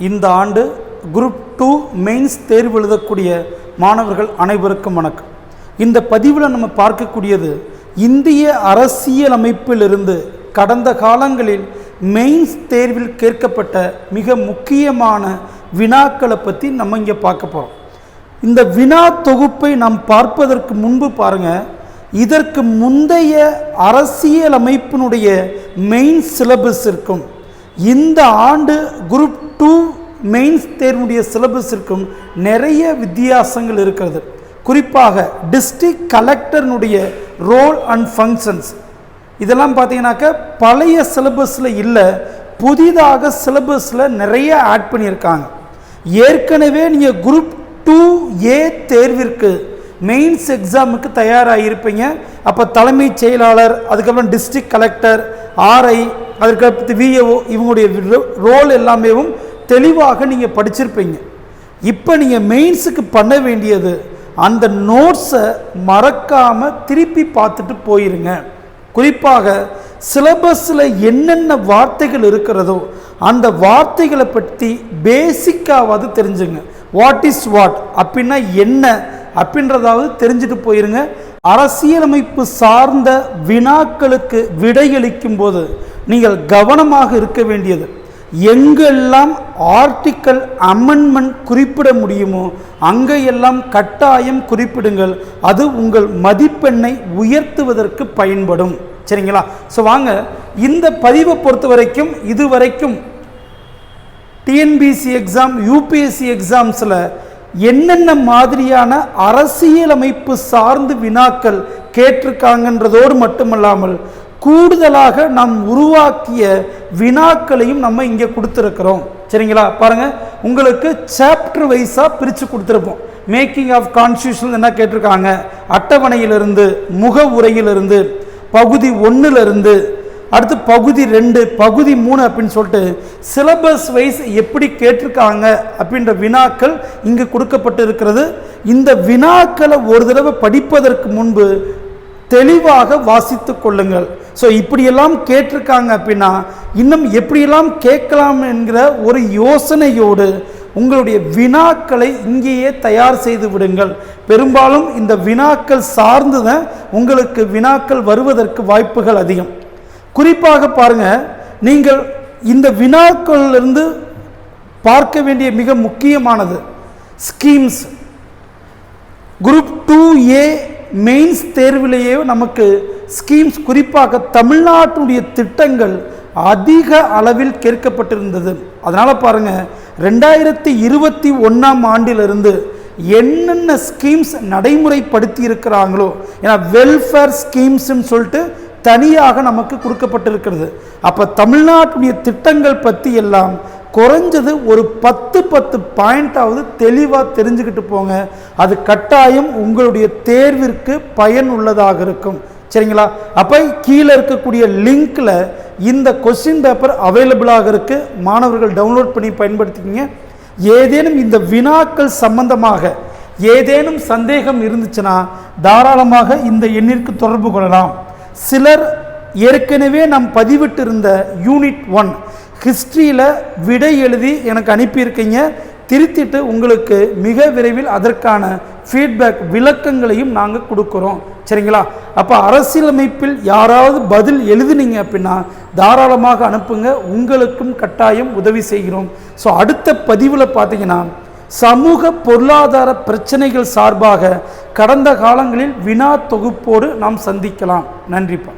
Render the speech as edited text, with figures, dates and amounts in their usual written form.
இந்த ஆண்டு group 2 mains தேர்வு எழுதக்கூடிய மாணவர்கள் அனைவருக்கும் வணக்கம். இந்த பதிவில் நம்ம பார்க்கக்கூடியது இந்திய அரசியலமைப்பிலிருந்து கடந்த காலங்களில் மெயின்ஸ் தேர்வில் கேட்கப்பட்ட மிக முக்கியமான வினாக்களை பற்றி நம்ம இங்கே பார்க்க போகிறோம். இந்த வினா தொகுப்பை நாம் பார்ப்பதற்கு முன்பு பாருங்கள், இதற்கு முந்தைய அரசியலமைப்பினுடைய மெயின் சிலபஸ் இருக்கும். இந்த ஆண்டு குரூப் 2 மெயின்ஸ் தேர்வுடைய சிலபஸிற்கும் நிறைய வித்தியாசங்கள் இருக்கிறது. குறிப்பாக டிஸ்ட்ரிக்ட் கலெக்டர்னுடைய ரோல் அண்ட் ஃபங்க்ஷன்ஸ் இதெல்லாம் பார்த்தீங்கன்னாக்க பழைய சிலபஸில் இல்லை, புதிதாக சிலபஸில் நிறைய ஆட் பண்ணியிருக்காங்க. ஏற்கனவே நீங்கள் குரூப் 2A தேர்விற்கு மெயின்ஸ் எக்ஸாமுக்கு தயாராக இருப்பீங்க. அப்போ தலைமைச் செயலாளர், அதுக்கப்புறம் டிஸ்ட்ரிக்ட் கலெக்டர், ஆர்ஐ, அதுக்கடுத்து விஏஓ, இவங்களுடைய ரோல் எல்லாமே தெளிவாக நீங்கள் படிச்சிருப்பீங்க. இப்போ நீங்கள் மெயின்ஸுக்கு பண்ண வேண்டியது அந்த நோட்ஸை மறக்காமல் திருப்பி பார்த்துட்டு போயிருங்க. குறிப்பாக சிலபஸில் என்னென்ன வார்த்தைகள் இருக்கிறதோ அந்த வார்த்தைகளை பற்றி பேசிக்காவது தெரிஞ்சுங்க. வாட் இஸ் வாட் அப்படின்னா என்ன அப்படின்றதாவது தெரிஞ்சுட்டு போயிருங்க. அரசியலமைப்பு சார்ந்த வினாக்களுக்கு விடையளிக்கும் போது நீங்கள் கவனமாக இருக்க வேண்டியது, எங்கெல்லாம் ஆர்டிக்கல் அமெண்ட்மெண்ட் குறிப்பிட முடியுமோ அங்கெல்லாம் கட்டாயம் குறிப்பிடுங்கள். அது உங்கள் மதிப்பெண்ணை உயர்த்துவதற்கு பயன்படும். சரிங்களா? ஸோ வாங்க, இந்த பதிவை பொறுத்த வரைக்கும் இதுவரைக்கும் டிஎன்பிசி எக்ஸாம், யூபிஎஸ்சி எக்ஸாம்ஸில் என்னென்ன மாதிரியான அரசியலமைப்பு சார்ந்து வினாக்கள் கேட்டிருக்காங்கன்றதோடு மட்டுமல்லாமல் கூடுதலாக நாம் உருவாக்கிய வினாக்களையும் நம்ம இங்கே கொடுத்துருக்கிறோம். சரிங்களா? பாருங்கள், உங்களுக்கு சாப்டர் வைஸாக பிரித்து கொடுத்துருப்போம். மேக்கிங் ஆஃப் கான்ஸ்டியூஷன் என்ன கேட்டிருக்காங்க, அட்டவணையிலிருந்து, முக உரையிலிருந்து, பகுதி 1லிருந்து, அடுத்து பகுதி 2, பகுதி 3 அப்படின்னு சொல்லிட்டு சிலபஸ் வைஸ் எப்படி கேட்டிருக்காங்க அப்படின்ற வினாக்கள் இங்கு கொடுக்கப்பட்டு இருக்கிறது. இந்த வினாக்களை ஒரு தடவை படிப்பதற்கு முன்பு தெளிவாக வாசித்து கொள்ளுங்கள். ஸோ இப்படியெல்லாம் கேட்டிருக்காங்க அப்படின்னா இன்னும் எப்படியெல்லாம் கேட்கலாம் என்கிற ஒரு யோசனையோடு உங்களுடைய வினாக்களை இங்கேயே தயார் செய்து விடுங்கள். பெரும்பாலும் இந்த வினாக்கள் சார்ந்து தான் உங்களுக்கு வினாக்கள் வருவதற்கு வாய்ப்புகள் அதிகம். குறிப்பாக பாருங்கள், நீங்கள் இந்த வினாக்களிலிருந்து பார்க்க வேண்டிய மிக முக்கியமானது ஸ்கீம்ஸ். குரூப் 2A மெயின்ஸ் தேர்விலேயே நமக்கு ஸ்கீம்ஸ், குறிப்பாக தமிழ்நாட்டுடைய திட்டங்கள் அதிக அளவில் கேட்கப்பட்டிருந்தது. அதனால் பாருங்கள், 2021ஆம் ஆண்டிலிருந்து என்னென்ன ஸ்கீம்ஸ் நடைமுறைப்படுத்தி இருக்கிறாங்களோ, ஏன்னா வெல்ஃபேர் ஸ்கீம்ஸ்ன்னு சொல்லிட்டு தனியாக நமக்கு கொடுக்கப்பட்டிருக்கிறது. அப்போ தமிழ்நாட்டுடைய திட்டங்கள் பற்றி எல்லாம் குறைஞ்சது ஒரு 10 பாயிண்டாவது தெளிவாக தெரிஞ்சுக்கிட்டு போங்க. அது கட்டாயம் உங்களுடைய தேர்விற்கு பயன் உள்ளதாக இருக்கும். சரிங்களா? அப்போ கீழே இருக்கக்கூடிய லிங்க்கில் இந்த கொஸ்டின் பேப்பர் அவைலபிளாக இருக்குது. மாணவர்கள் டவுன்லோட் பண்ணி பயன்படுத்திக்கிங்க. ஏதேனும் இந்த வினாக்கள் சம்பந்தமாக ஏதேனும் சந்தேகம் இருந்துச்சுன்னா தாராளமாக இந்த எண்ணிற்கு தொடர்பு கொள்ளலாம். சிலர் ஏற்கனவே நாம் பதிவிட்டிருந்த யூனிட் 1 ஹிஸ்ட்ரியில் விடை எழுதி எனக்கு அனுப்பியிருக்கீங்க. திருத்திட்டு உங்களுக்கு மிக விரைவில் அதற்கான ஃபீட்பேக் விளக்கங்களையும் நாங்கள் கொடுக்குறோம். சரிங்களா? அப்போ அரசியலமைப்பில் யாராவது பதில் எழுதுனீங்க அப்படின்னா தாராளமாக அனுப்புங்க, உங்களுக்கும் கட்டாயம் உதவி செய்கிறோம். ஸோ அடுத்த பதிவில் பார்த்தீங்கன்னா சமூக பொருளாதார பிரச்சனைகள் சார்பாக கடந்த காலங்களில் வினா தொகுப்போடு நாம் சந்திக்கலாம். நன்றிப்பா.